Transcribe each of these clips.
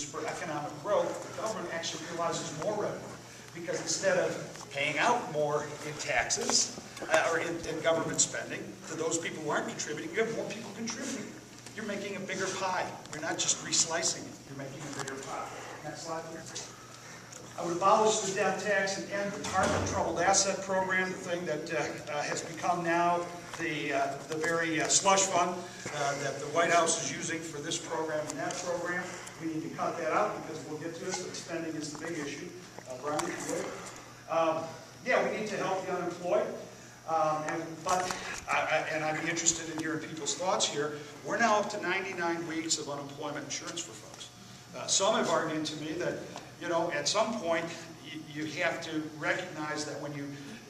for economic growth, the government actually realizes more revenue. Because instead of paying out more in taxes or in government spending to those people who aren't contributing, you have more people contributing. You're making a bigger pie. You're not just reslicing it. You're making a bigger pie. Next slide, please. I would abolish the death tax and end the Department of Troubled Asset Program, the thing that has become now the very slush fund that the White House is using for this program and that program. We need to cut that out because we'll get to it, but spending is the big issue. Brian, if you would. Yeah, we need to help the unemployed. And I'd be interested in hearing people's thoughts here. We're now up to 99 weeks of unemployment insurance for folks. Some have argued to me that, you know, at some point you have to recognize that when you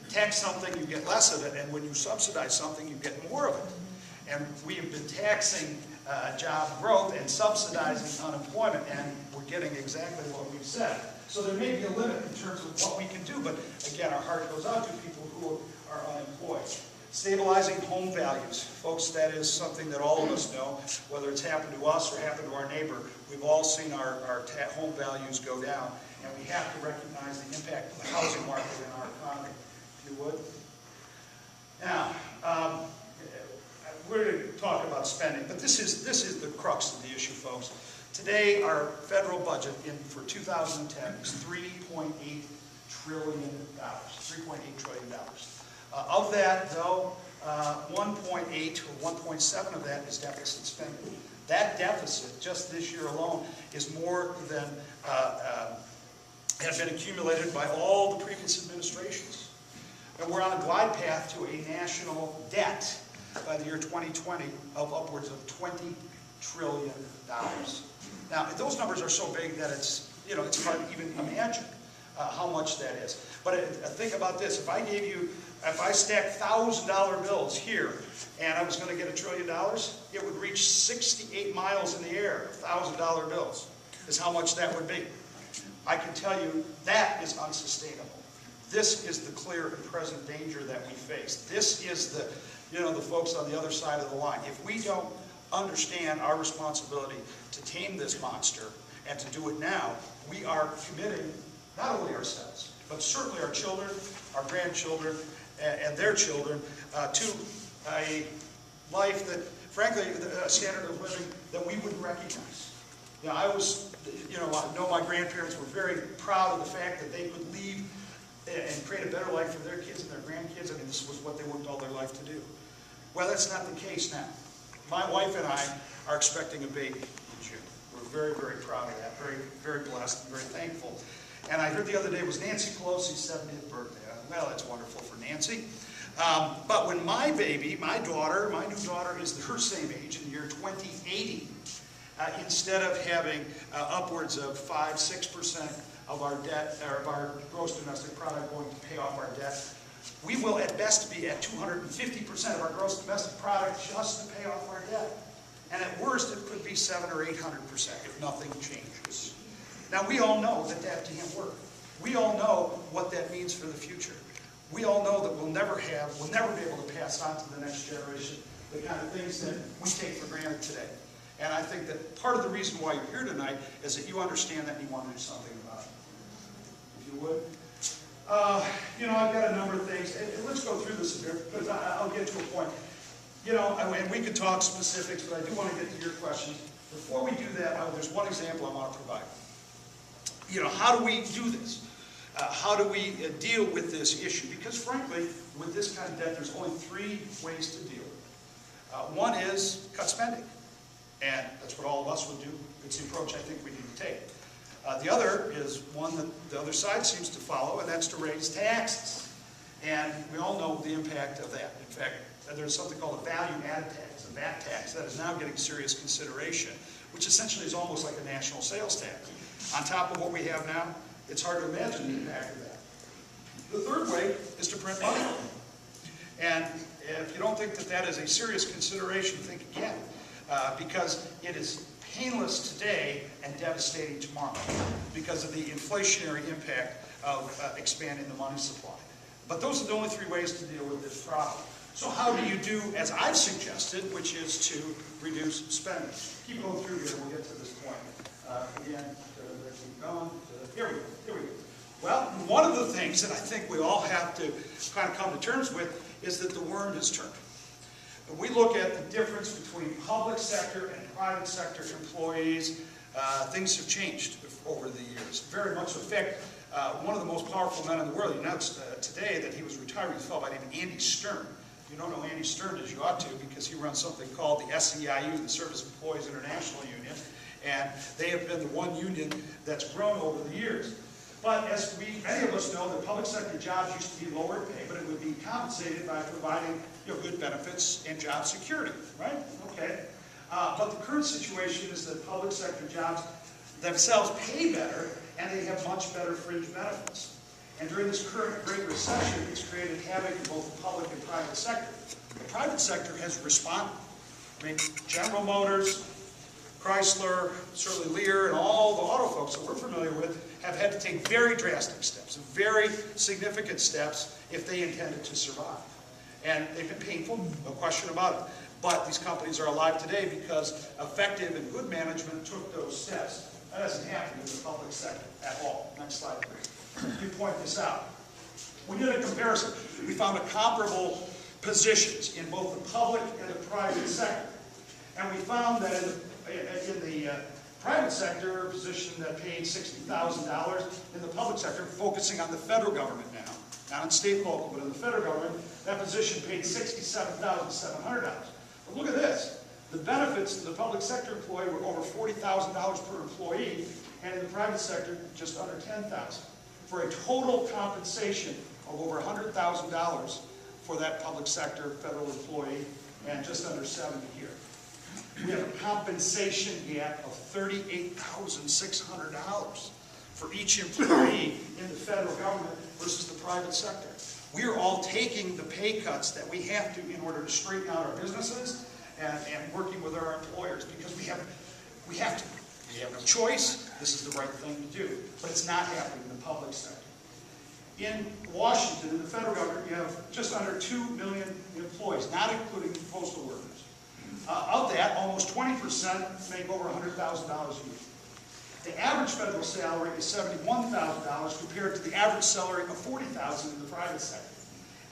tax something, you get less of it, and when you subsidize something, you get more of it. And we have been taxing job growth and subsidizing unemployment, and we're getting exactly what we've said. So there may be a limit in terms of what we can do, but again, our heart goes out to people who are unemployed. Stabilizing home values. Folks, that is something that all of us know, whether it's happened to us or happened to our neighbor. We've all seen our home values go down, and we have to recognize the impact of the housing market in our economy, if you would. Now, we're going to talk about spending, but this is the crux of the issue, folks. Today, our federal budget for 2010 is $3.8 trillion. $3.8 trillion. Of that, though, 1.8 or 1.7 of that is deficit spending. That deficit, just this year alone, is more than had been accumulated by all the previous administrations. And we're on a glide path to a national debt by the year 2020 of upwards of $20 trillion. Now, those numbers are so big that it's hard to even imagine how much that is. But think about this: if I stacked $1,000 bills here, and I was going to get $1 trillion, it would reach 68 miles in the air. $1,000 bills is how much that would be. I can tell you that is unsustainable. This is the clear and present danger that we face. This is the folks on the other side of the line. If we don't understand our responsibility to tame this monster and to do it now, we are committing not only ourselves, but certainly our children, our grandchildren, and their children to a life that, frankly, a standard of living that we wouldn't recognize. You know, I know my grandparents were very proud of the fact that they could leave and create a better life for their kids and their grandkids. I mean, this was what they worked all their life to do. Well, that's not the case now. My wife and I are expecting a baby in June. We're very, very proud of that, very, very blessed and very thankful. And I heard the other day was Nancy Pelosi's 70th birthday. Well, that's wonderful for Nancy. But when my baby, my new daughter is her same age in the year 2080, instead of having upwards of 5-6% of our debt, or of our gross domestic product going to pay off our debt, we will at best be at 250% of our gross domestic product just to pay off our debt. And at worst, it could be 700 or 800% if nothing changes. Now, we all know that that can't work. We all know what that means for the future. We all know that we'll never be able to pass on to the next generation the kind of things that we take for granted today. And I think that part of the reason why you're here tonight is that you understand that and you want to do something about it. If you would. I've got a number of things. And let's go through this a bit, because I'll get to a point. And we could talk specifics, but I do want to get to your questions. Before we do that, there's one example I want to provide. How do we do this? How do we deal with this issue? Because frankly, with this kind of debt, there's only 3 ways to deal with it. One is cut spending. And that's what all of us would do. It's the approach I think we need to take. The other is one that the other side seems to follow, and that's to raise taxes. And we all know the impact of that. In fact, there's something called a value-added tax, a VAT tax, that is now getting serious consideration, which essentially is almost like a national sales tax. On top of what we have now, it's hard to imagine the impact of that. The third way is to print money. And if you don't think that that is a serious consideration, think again. Because it is painless today and devastating tomorrow because of the inflationary impact of expanding the money supply. But those are the only 3 ways to deal with this problem. So how do you do, as I've suggested, which is to reduce spending? Keep going through here and we'll get to this point. Again, let's keep going. Here we go. Well, one of the things that I think we all have to kind of come to terms with is that the worm has turned. When we look at the difference between public sector and private sector employees, things have changed over the years. Very much. In fact, one of the most powerful men in the world, he announced today that he was retiring, a fellow by the name of Andy Stern. If you don't know Andy Stern, as you ought to, because he runs something called the SEIU, the Service Employees International Union, and they have been the one union that's grown over the years. But as many of us know, the public sector jobs used to be lower pay, but it would be compensated by providing good benefits and job security, right? Okay. But the current situation is that public sector jobs themselves pay better, and they have much better fringe benefits. And during this current Great Recession, it's created havoc in both the public and private sector. The private sector has responded. I mean, General Motors, Chrysler, certainly Lear, and all the auto folks that we're familiar with have had to take very drastic steps, very significant steps if they intended to survive. And they've been painful, no question about it. But these companies are alive today because effective and good management took those steps. That doesn't happen in the public sector at all. Next slide, please. You point this out. We did a comparison. We found comparable positions in both the public and the private sector. And we found that in the private sector, a position that paid $60,000, in the public sector, focusing on the federal government now, not in state and local, but in the federal government, that position paid $67,700. But look at this. The benefits to the public sector employee were over $40,000 per employee, and in the private sector, just under $10,000, for a total compensation of over $100,000 for that public sector federal employee, and just under $70,000 here. We have a compensation gap of $38,600 for each employee in the federal government versus the private sector. We are all taking the pay cuts that we have to in order to straighten out our businesses and working with our employers, because we have to. We have no choice. This is the right thing to do. But it's not happening in the public sector. In Washington, in the federal government, you have just under 2 million employees, not including postal workers. Of that, almost 20% make over $100,000 a year. The average federal salary is $71,000 compared to the average salary of $40,000 in the private sector.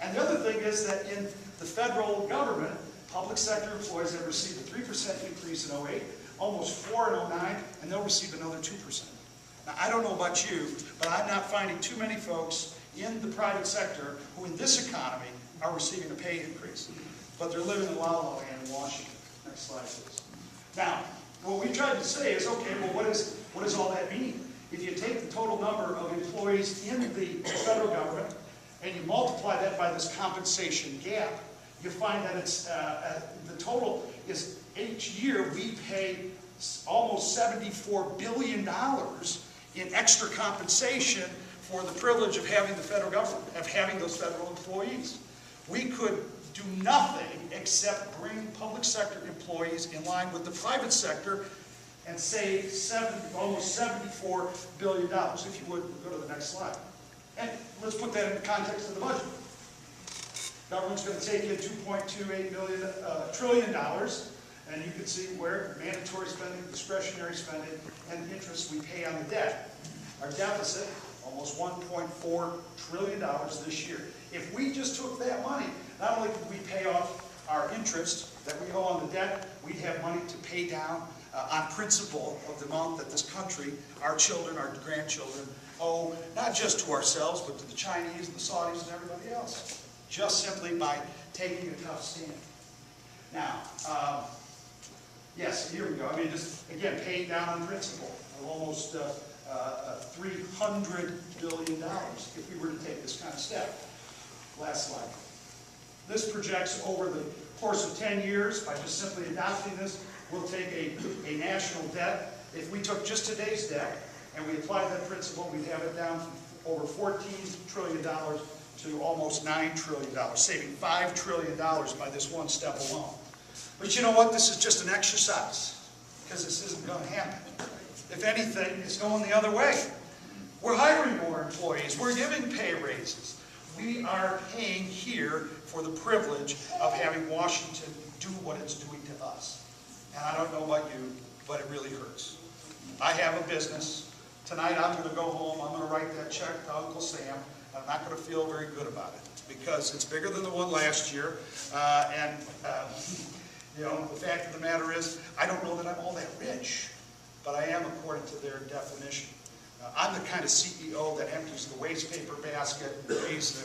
And the other thing is that in the federal government, public sector employees have received a 3% increase in 2008, almost 4% in 2009, and they'll receive another 2%. Now, I don't know about you, but I'm not finding too many folks in the private sector who in this economy are receiving a pay increase. But they're living in la-la land in Washington. Next slide, please. Now, what we tried to say is, okay, well, what does all that mean? If you take the total number of employees in the federal government and you multiply that by this compensation gap, you find that it's the total is each year we pay almost $74 billion in extra compensation for the privilege of having the federal government, of having those federal employees. We could do nothing except bring public sector employees in line with the private sector and save almost $74 billion. If you would, go to the next slide. And let's put that in the context of the budget. Government's going to take in $2.28 trillion, and you can see where mandatory spending, discretionary spending, and interest we pay on the debt. Our deficit, almost $1.4 trillion this year. If we just took that money, not only could we pay off our interest that we owe on the debt, we'd have money to pay down on principal of the amount that this country, our children, our grandchildren, owe, not just to ourselves, but to the Chinese, the Saudis, and everybody else, just simply by taking a tough stand. Now, yes, here we go. I mean, just, again, paying down on principal of almost $300 billion if we were to take this kind of step. Last slide. This projects over the course of 10 years, by just simply adopting this, we'll take a national debt. If we took just today's debt and we applied that principle, we'd have it down from over $14 trillion to almost $9 trillion, saving $5 trillion by this one step alone. But you know what? This is just an exercise, because this isn't going to happen. If anything, it's going the other way. We're hiring more employees. We're giving pay raises. We are paying here for the privilege of having Washington do what it's doing to us. And I don't know about you, but it really hurts. I have a business. Tonight I'm going to go home, I'm going to write that check to Uncle Sam, and I'm not going to feel very good about it because it's bigger than the one last year. You know, the fact of the matter is, I don't know that I'm all that rich, but I am according to their definition. I'm the kind of CEO that empties the waste paper basket,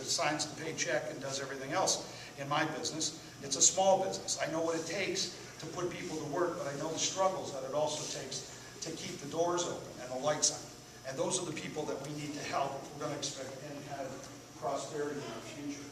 signs the paycheck, and does everything else in my business. It's a small business. I know what it takes to put people to work, but I know the struggles that it also takes to keep the doors open and the lights on. And those are the people that we need to help if we're going to expect any kind of prosperity in our future.